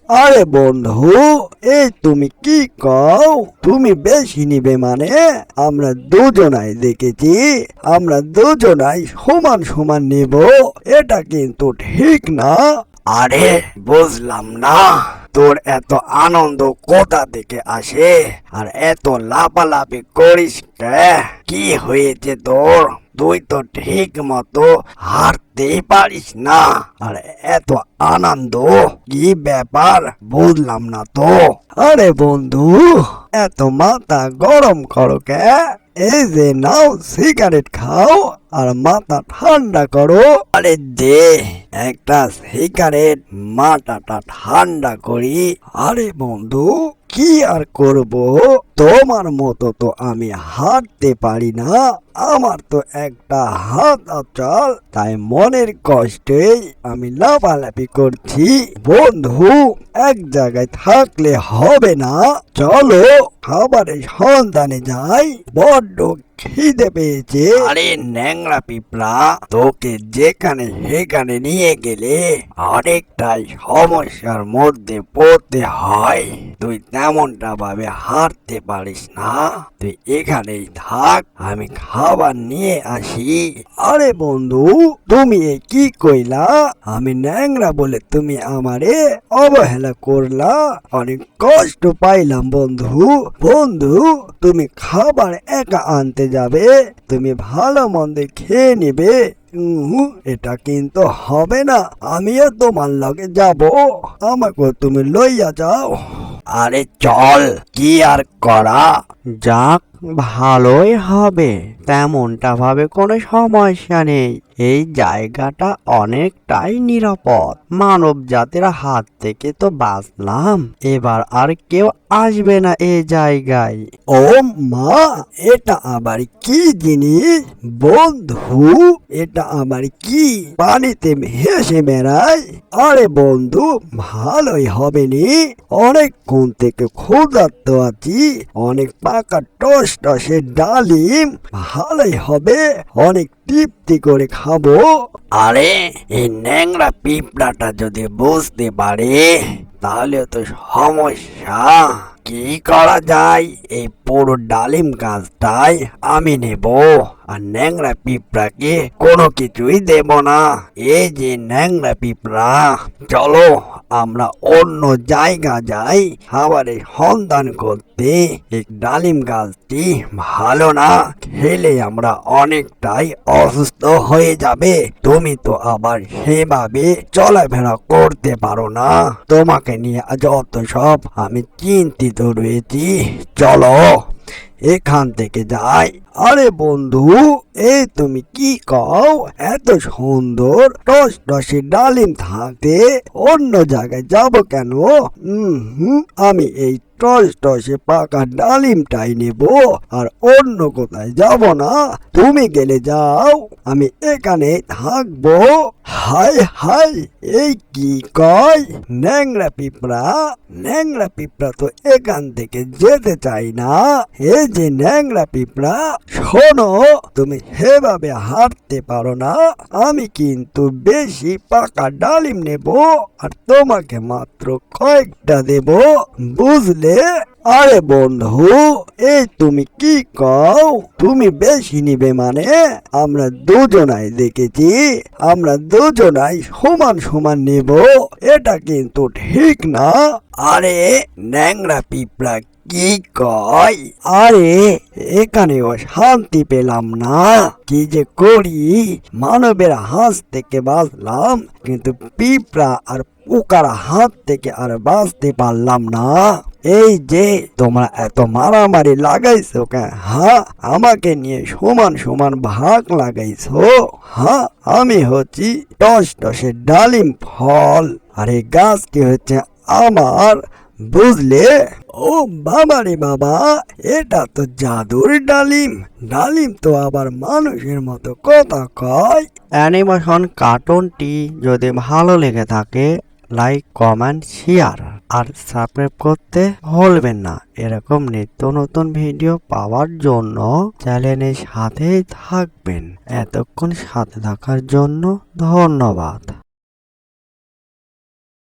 আরে বন্ধু, এই তুমি কি কও? তুমি বেশি নিবে মানে? আমরা দুজনাই দেখেছি, আমরা দুজনাই সমান সমান নেব, এটা কিন্তু ঠিক না। আরে বুঝলাম না, তোর এত আনন্দ কোথা থেকে আসে আর এত লাফালাফি করিস কে? কি হয়েছে তোর? তুই তো ঠিক মতো হাঁটতেই পারিস না, আর এত আনন্দ কি ব্যাপার বুঝলাম না তো। আরে বন্ধু, এত মাথা গরম করো কে? এই যে নাও, সিগারেট খাও আর মাথা ঠান্ডা করো। আরে দে একটা সিগারেট, মাথাটা ঠান্ডা করি। আরে বন্ধু, কি আর করব, তোমার মতো তো আমি হাঁটতে পারি না, আমার তো একটা হাত আচল, তাই মনের কষ্টেই আমি লাফালাফি করছি। বন্ধু, এক জায়গায় থাকলে হবে না, চলো খাবারের সন্ধানে যাই, বড্ড খিদে পেয়েছে। আরে ন্যাংরা পিঁপড়া, তোকে যেখানে সেখানে নিয়ে গেলে অনেকটাই সমস্যার মধ্যে পড়তে হয়। তুই তেমনটা ভাবে হাঁটতে পারিস না, তুই এখানেই থাক, আমি খাবার নিয়ে আসি। আরে বন্ধু, তুমি এ কি কইলা? আমি ন্যাংরা বলে তুমি আমারে অবহেলা করলা, অনেক কষ্ট পাইলাম বন্ধু। বন্ধু, তুমি খাবার একা আনতে যাবে, তুমি ভালো মন্দ খেয়ে নিবে, এটা কিন্তু হবে না। আমিও তোমার লগে যাব, আমাকে তুমি লইয়া যাও। আরে চল, কি আর করা যাক, ভালোই হবে, তেমনটা ভাবে কোনো সমস্যা নেই। এই জায়গাটা অনেকটাই নিরাপদ, মানব জাতির হাত থেকে তো বাঁচলাম, এবার আর কেউ আসবে না এই জায়গায়। ও মা, এটা আবার কি জিনিস? বন্ধু, এটা আবার কি পানিতে ভেসে বেড়ায়? আরে বন্ধু, ভালোই হবে নি, অনেকক্ষণ থেকে ক্ষুধার্ত আছি, অনেক পাকা টস টসে ডালিম, ভালোই হবে, অনেক তৃপ্তি করে খাবো। আরে এই ন্যাংরা পিঁপড়াটা যদি বুঝতে পারে তাহলে তো সমস্যা। কি করা যায়? এই পুরো ডালিম গাছটাই আমি নেব, আর ন্যাংরা পিঁপড়াকে কোনো কিছুই দেব না। এই যে ন্যাংরা পিঁপড়া, চলো আমরা অন্য জায়গা যাই খাবারের সন্ধান করতে। এই ডালিম গাছটি ভালো না, খেলে আমরা অনেকটাই অসুস্থ হয়ে যাবে। তুমি তো আবার সেভাবে চলাফেরা করতে পারো না, তোমাকে নিয়ে যত সব আমি চিন্তিত রয়েছি, চলো এখান থেকে যাই। আরে বন্ধু, এই তুমি কি কও? এত সুন্দর টস টসে ডালিম থাকতে অন্য জায়গায় যাব কেন? আমি এই টস টসে পাকা ডালিমটাই নেব, আর অন্য কোথায় যাব না। তুমি গেলে যাও, আমি এখানে থাকবো। হাই হাই, এই কি কয় ন্যাংরা পিঁপড়া? ন্যাংরা পিঁপড়া তো এখান থেকে যেতে চাই না। এই যে ন্যাংরা পিঁপড়া, শোনো, তুমি সেভাবে হাঁটতে পারো না, আমি কিন্তু বেশি পাকা ডালিম নেব, আর তোমাকে মাত্র কয়েকটা দেব, বুঝলে? আরে বন্ধু, এই তুমি কি কও? তুমি বেশি নিবে মানে? আমরা দুজনাই দেখেছি, আমরা দুজনাই সমান সমান নেব, এটা কিন্তু ঠিক না। আরে ন্যাংরা পিঁপড়া কি কয়? আরে এখানেও শান্তি পেলাম না, কি যে করি, মানবের হাত থেকে বাঁচলাম, কিন্তু পিঁপড়া আর পোকার হাত থেকে আর বাঁচতে পারলাম না। এই যে তোমরা এত মারামারি লাগাইছো কেন? হ্যাঁ, আমাকে নিয়ে সমান সমান ভাগ লাগাইছো। হ্যাঁ, আমি হচ্ছি টস টসে ডালিম ফল, আর এই গাছটি হচ্ছে আমার, বুঝলে? ও বাবা রে বাবা, এটা তো জাদুর ডালিম। ডালিম তো আবার মানুষের মতো কথা কয়। অ্যানিমেশন কার্টুনটি যদি ভালো লেগে থাকে, লাইক, কমেন্ট, শেয়ার আর সাবস্ক্রাইব করতে ভুলবেন না। এরকম নিত্য নতুন ভিডিও পাওয়ার জন্য চ্যানেলের সাথেই থাকবেন। এতক্ষণ সাথে থাকার জন্য ধন্যবাদ।